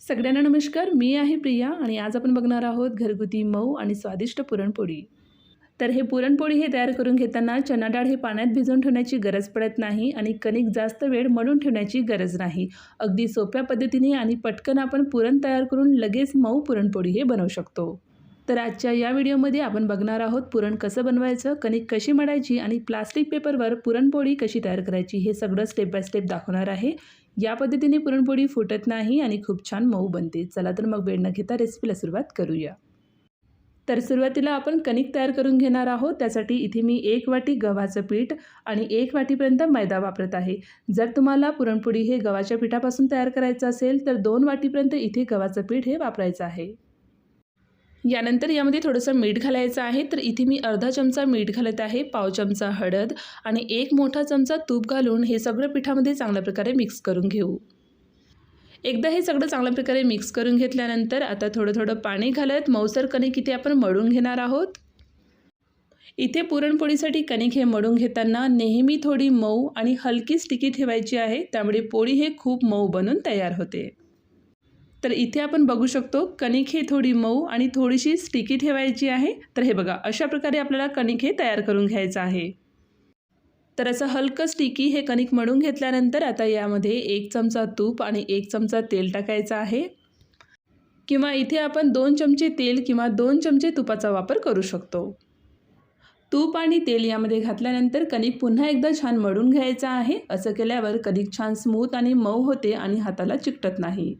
सगळ्यांना नमस्कार. मी आहे प्रिया आणि आज आपण बघणार आहोत घरगुती मऊ आणि स्वादिष्ट पुरणपोळी. तर हे पुरणपोळी तयार करून घेताना चणा डाळ हे पाण्यात भिजवून ठेवण्याची गरज पडत नाही आणि कणिक जास्त वेळ मळून ठेवण्याची गरज नाही. अगदी सोप्या पद्धतीने आणि पटकन आपण पुरण तयार करून लगेच मऊ पुरणपोळी बनवू शकतो. तर आजच्या या व्हिडिओमध्ये आपण बघणार आहोत पुरण कसं बनवायचं, कणिक कशी मळायची आणि प्लास्टिक पेपरवर पुरणपोळी कशी तयार करायची हे सगळं स्टेप बाय स्टेप दाखवणार आहे. या पद्धतीने पुरणपोळी फुटत नाही आणि खूप छान मऊ बनते. चला तर मग वेळ न घेता रेसिपीला सुरुवात करूया. तर सुरुवातीला आपण कणिक तयार करून घेणार आहोत. त्यासाठी इथे मी 1 वाटी गव्हाचं पीठ आणि 1 वाटीपर्यंत मैदा वापरत आहे. जर तुम्हाला पुरणपोळी गव्हाच्या पिठापासून तयार करायचं असेल तर 2 वाटीपर्यंत इथे गव्हाचं पीठ वापरायचं आहे. यानंतर यामध्ये थोडंसं मीठ घालायचं आहे. तर इथे मी अर्धा चमचा मीठ घालत आहे, पाव चमचा हळद आणि 1 मोठा चमचा तूप घालून हे सगळं पिठामध्ये चांगल्या प्रकारे मिक्स करून घेऊ. एकदा हे सगळं चांगल्या प्रकारे मिक्स करून घेतल्यानंतर आता थोडं थोडं पाणी घालत मऊसर कणिक इथे आपण मळून घेणार आहोत. इथे पुरणपोळीसाठी कणिक मळून घेताना नेहमी थोडी मऊ आणि हलकी स्टिकी ठेवायची आहे, त्यामुळे पोळी खूप मऊ बनून तयार होते. तर इथे आपण बघू शकतो कणिक थोडी मऊ आणि थोडीशी स्टिकी ठेवायची आहे. तर हे बघा, अशा प्रकारे आपल्याला कणिक तयार करून घ्यायचं आहे. तर असं हलकं स्टिकी कणिक मळून घेतल्यानंतर आता यामध्ये 1 चमचा तूप आणि 1 चमचा तेल टाकायचं आहे, किंवा इथे आपण 2 चमचे तेल किंवा 2 चमचे तुपाचा वापर करू शकतो. तूप आणि तेल यामध्ये घातल्यानंतर कणिक पुन्हा एकदा छान मळून घ्यायचं आहे. असं केल्यावर कणिक छान स्मूथ आणि मऊ होते आणि हाताला चिकटत नाही.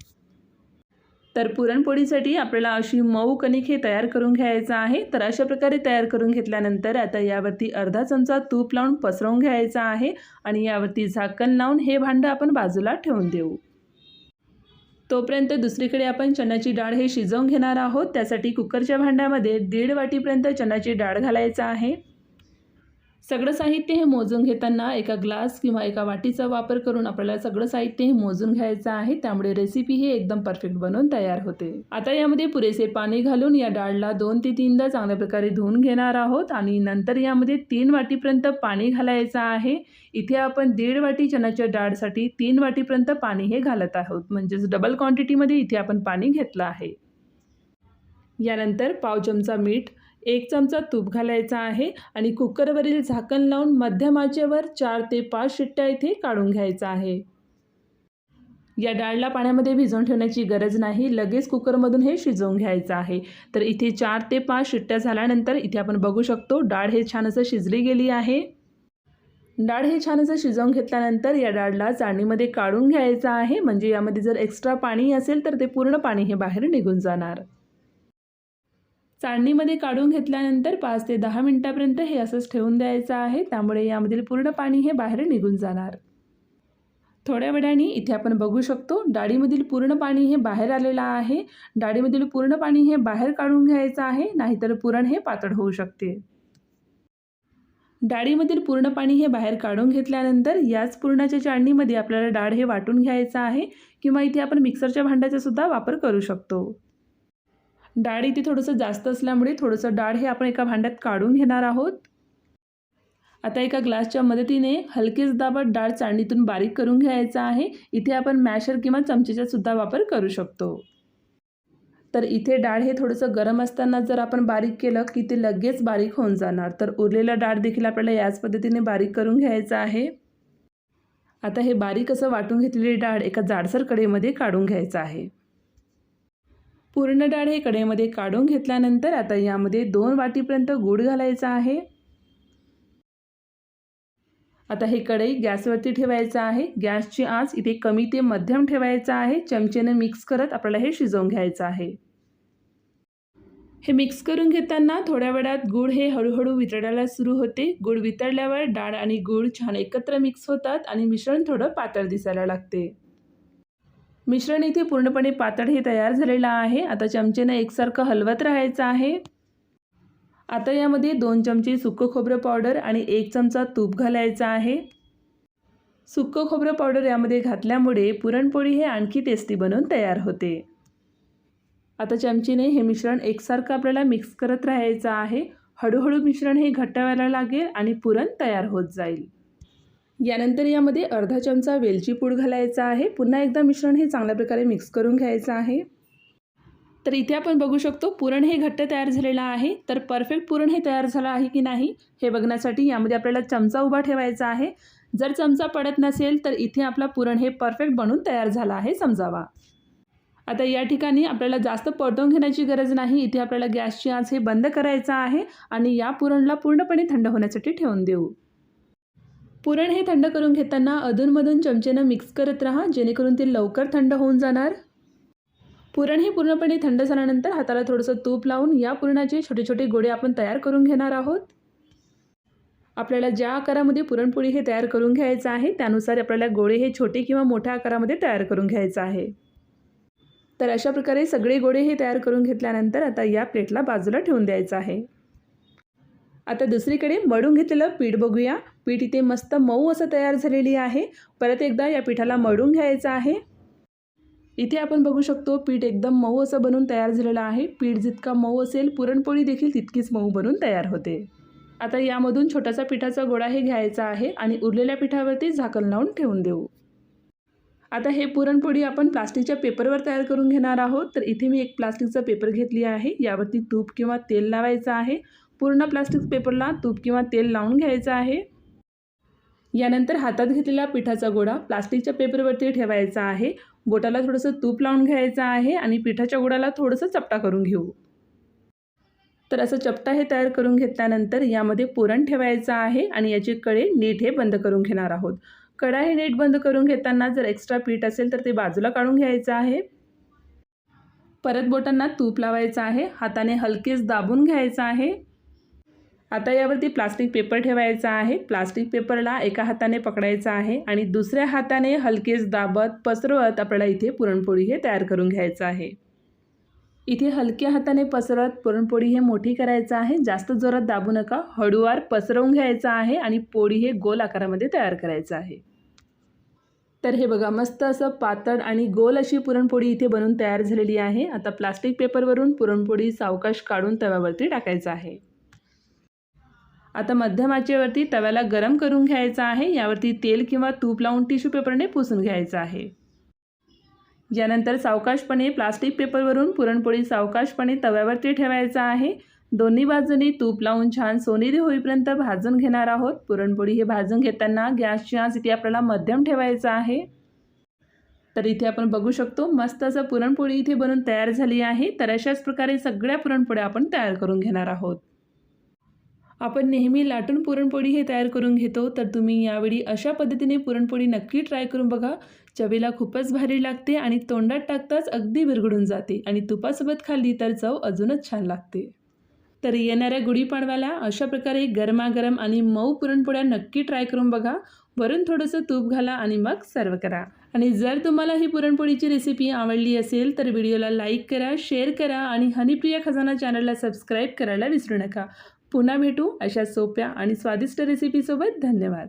तर पुरणपोळीसाठी आपल्याला अशी मऊ कणिक तयार करून घ्यायचं आहे. तर अशा प्रकारे तयार करून घेतल्यानंतर आता यावरती अर्धा चमचा तूप लावून पसरवून घ्यायचं आहे आणि यावरती झाकण लावून हे भांडं आपण बाजूला ठेवून देऊ. तोपर्यंत दुसरीकडे आपण चण्याची डाळ शिजवून घेणार आहोत. त्यासाठी कुकरच्या भांड्यामध्ये 1.5 वाटीपर्यंत चण्याची डाळ घालायचं आहे. सगळं साहित्य मोजून घेताना एका ग्लास किंवा एका वाटीचा वापर करून आपल्याला सगळं साहित्य मोजून घ्यायचं आहे. त्यामुळे रेसिपी एकदम परफेक्ट बनवून तयार होते. आता यामध्ये पुरेसे पाणी घालून या डाळला 2 ते 3दा चांगल्या प्रकारे धुवून घेणार आहोत आणि नंतर यामध्ये 3 वाटीपर्यंत पाणी घालायचं आहे. इथे आपण 1.5 वाटी चण्याच्या डाळसाठी 3 वाटीपर्यंत पाणी घालत आहोत, म्हणजेच डबल क्वांटिटीमध्ये इथे आपण पाणी घेतलं आहे. यानंतर पाव चमचा मीठ, 1 चमचा तूप घालायचा आहे आणि कुकरवरील झाकण लावून मध्यम आचेवर 4 ते 5 शिट्ट्या इथे काढून घ्यायचा आहे. या डाळला पाण्यामध्ये भिजवून ठेवण्याची गरज नाही, लगेच कुकरमधून शिजवून घ्यायचं आहे. तर इथे 4 ते 5 शिट्ट्या झाल्यानंतर इथे आपण बघू शकतो डाळ छान असं शिजली गेली आहे. डाळ छान असं शिजवून घेतल्यानंतर या डाळला चाळणीमध्ये काढून घ्यायचं आहे, म्हणजे यामध्ये जर एक्स्ट्रा पाणी असेल तर ते पूर्ण पाणी बाहेर निघून जाणार. चाळणीमध्ये काढून घेतल्यानंतर 5 ते 10 मिनिटापर्यंत असंच ठेवून द्यायचं आहे, त्यामुळे यामधील पूर्ण पाणी बाहेर निघून जाणार. थोड्या वेळाने इथे आपण बघू शकतो डाळीमधील पूर्ण पाणी बाहेर आलेलं आहे. डाळीमधील पूर्ण पाणी बाहेर काढून घ्यायचं आहे, नाहीतर पुरण पातळ होऊ शकते. डाळीमधील पूर्ण पाणी बाहेर काढून घेतल्यानंतर याच पुरणाच्या चाळणीमध्ये आपल्याला डाळ वाटून घ्यायचं आहे, किंवा इथे आपण मिक्सरच्या भांड्याचा सुद्धा वापर करू शकतो. डाळ इथे थोडंसं जास्त असल्यामुळे थोडंसं डाळ आपण एका भांड्यात काढून घेणार आहोत. आता एका ग्लासच्या मदतीने हलकेच दाबत डाळ चाळणीतून बारीक करून घ्यायचं आहे. इथे आपण मॅशर किंवा चमचेचा सुद्धा वापर करू शकतो. तर इथे डाळ थोडंसं गरम असताना जर आपण बारीक केलं की ते लगेच बारीक होऊन जाणार. तर उरलेलं डाळ देखील आपल्याला याच पद्धतीने बारीक करून घ्यायचं आहे. आता बारीक असं वाटून घेतलेली डाळ एका जाडसर कढईमध्ये काढून घ्यायचं आहे. पूर्ण डाळ कढईमध्ये काढून घेतल्यानंतर आता यामध्ये 2 वाटीपर्यंत गूळ घालायचा आहे. आता कढई गॅसवरती ठेवायचं आहे. गॅसची आंच इथे कमी ते मध्यम ठेवायचं आहे. चमचेने मिक्स करत आपल्याला शिजवून घ्यायचं आहे. मिक्स करून घेताना थोड्या वेळात गूळ हळूहळू वितळायला सुरू होते. गूळ वितळल्यावर डाळ आणि गूळ छान एकत्र मिक्स होतात आणि मिश्रण थोडं पातळ दिसायला लागते. मिश्रण इथे पूर्णपणे पातळ तयार झालेलं आहे. आता चमचेने एकसारखं हलवत राहायचं आहे. आता यामध्ये 2 चमचे सुकं खोबरं पावडर आणि 1 चमचा तूप घालायचं आहे. सुकं खोबरं पावडर यामध्ये घातल्यामुळे पुरणपोळी आणखी टेस्टी बनवून तयार होते. आता चमचेने मिश्रण एकसारखं आपल्याला मिक्स करत राहायचं आहे. हळूहळू मिश्रण घट्ट व्हायला लागेल आणि पुरण तयार होत जाईल. यानंतर यामध्ये अर्धा चमचा वेलची पूड घालायचा आहे. पुन्हा एकदा मिश्रण हे चांगल्या प्रकारे मिक्स करून घ्यायचं आहे. तर इथे आपण बघू शकतो पुरण हे घट्ट तयार झालेलं आहे. तर परफेक्ट पुरण हे तयार झालं आहे की नाही हे बघण्यासाठी यामध्ये आपल्याला चमचा उभा ठेवायचा आहे. जर चमचा पडत नसेल तर इथे आपला पुरण हे परफेक्ट बनून तयार झालं आहे समजावा. आता या ठिकाणी आपल्याला जास्त परतवून घेण्याची गरज नाही. इथे आपल्याला गॅसची आच हे बंद करायचा आहे आणि या पुरणला पूर्णपणे थंड होण्यासाठी ठेवून देऊ. पुरण हे थंड करून घेताना अधूनमधून चमचेनं मिक्स करत राहा, जेणेकरून ते लवकर थंड होऊन जाणार. पुरण हे पूर्णपणे थंड झाल्यानंतर हाताला थोडंसं तूप लावून या पुरणाचे छोटे छोटे गोळे आपण तयार करून घेणार आहोत. आपल्याला ज्या आकारामध्ये पुरणपोळी हे तयार करून घ्यायचं आहे त्यानुसार आपल्याला गोळे हे छोटे किंवा मोठ्या आकारामध्ये तयार करून घ्यायचं आहे. तर अशा प्रकारे सगळे गोळे हे तयार करून घेतल्यानंतर आता या प्लेटला बाजूला ठेवून द्यायचं आहे. आता दुसरीकडे मळून घेतलेलं पीठ बघूया. पीठ इथे मस्त मऊ असं तयार झालेली आहे. परत एकदा या पिठाला मळून घ्यायचं आहे. इथे आपण बघू शकतो पीठ एकदम मऊ असं बनून तयार झालेलं आहे. पीठ जितका मऊ असेल पुरणपोळी देखील तितकीच मऊ बनून तयार होते. आता यामधून छोटासा पिठाचा गोळा हे घ्यायचा आहे आणि उरलेल्या पिठावरती झाकण लावून ठेवून देऊ. आता हे पुरणपोळी आपण प्लास्टिकच्या पेपरवर तयार करून घेणार आहोत. तर इथे मी एक प्लास्टिकचा पेपर घेतली आहे. यावरती तूप किंवा तेल लावायचं आहे. पूर्ण प्लास्टिक पेपरला तूप किंवा तेल लावून घ्यायचं आहे. यानंतर हातात घेतलेला पिठाचा गोळा प्लास्टिकच्या पेपरवरती ठेवायचा आहे. बोटाला थोडंसं तूप लावून घ्यायचं आहे आणि पिठाच्या गोळ्याला थोडंसं चपटा करून घेऊ. तर असं चपटा हे तयार करून घेतल्यानंतर यामध्ये पुरण ठेवायचं आहे आणि याचे कळे नीट हे बंद करून घेणार आहोत. कडा हे नीट बंद करून घेताना जर एक्स्ट्रा पीठ असेल तर ते बाजूला काढून घ्यायचं आहे. परत बोटांना तूप लावायचं आहे. हाताने हलकेच दाबून घ्यायचं आहे. आता यावरती प्लास्टिक पेपर ठेवायचा आहे. प्लास्टिक पेपरला एका हाताने पकडायचा आहे आणि दुसऱ्या हाताने हलकेच दाबत पसरवत आपल्याला इथे पुरणपोळी हे तयार करून घ्यायचं आहे. इथे हलक्या हाताने पसरवत पुरणपोळी हे मोठी करायचं आहे. जास्त जोरात दाबू नका. हळूवार पसरवून घ्यायचं आहे आणि पोळी हे गोल आकारामध्ये तयार करायचं आहे. तर हे बघा मस्त असं पातळ आणि गोल अशी पुरणपोळी इथे बनून तयार झालेली आहे. आता प्लास्टिक पेपरवरून पुरणपोळी सावकाश काढून तव्यावरती टाकायचं आहे. आता मध्यम आचेवरती तव्याला गरम करून घ्यायचा आहे. यावरती तेल किंवा तूप लावून टिश्यू पेपरने पुसून घ्यायचं आहे. यानंतर सावकाशपणे प्लास्टिक पेपरवरून पुरणपोळी सावकाशपणे तव्यावरती ठेवायचा आहे. दोन्ही बाजूंनी तूप लावून छान सोनेरी होईपर्यंत भाजून घेणार आहोत. पुरणपोळी हे भाजून घेताना गॅसची आच इथे आपल्याला मध्यम ठेवायचा आहे. तर इथे आपण बघू शकतो मस्त असं पुरणपोळी इथे बनून तयार झाली आहे. तर अशाच प्रकारे सगळ्या पुरणपोळ्या आपण तयार करून घेणार आहोत. आपण नेहमी लाटून पुरणपोळी हे तयार करून घेतो. तर तुम्ही यावेळी अशा पद्धतीने पुरणपोळी नक्की ट्राय करून बघा. चवीला खूपच भारी लागते आणि तोंडात टाकताच अगदी विरघळून जाते आणि तुपासोबत खाल्ली तर चव अजूनच छान लागते. तर येणाऱ्या गुढीपाडव्याला अशा प्रकारे गरमागरम आणि मऊ पुरणपोळ्या नक्की ट्राय करून बघा. वरून थोडंसं तूप घाला आणि मग सर्व करा. आणि जर तुम्हाला ही पुरणपोळीची रेसिपी आवडली असेल तर व्हिडिओला लाईक करा, शेअर करा आणि हनीप्रिया खजाना चॅनलला सबस्क्राईब करायला विसरू नका. पुन्हा भेटू अशा सोप्या आणि स्वादिष्ट रेसिपीसोबत. धन्यवाद.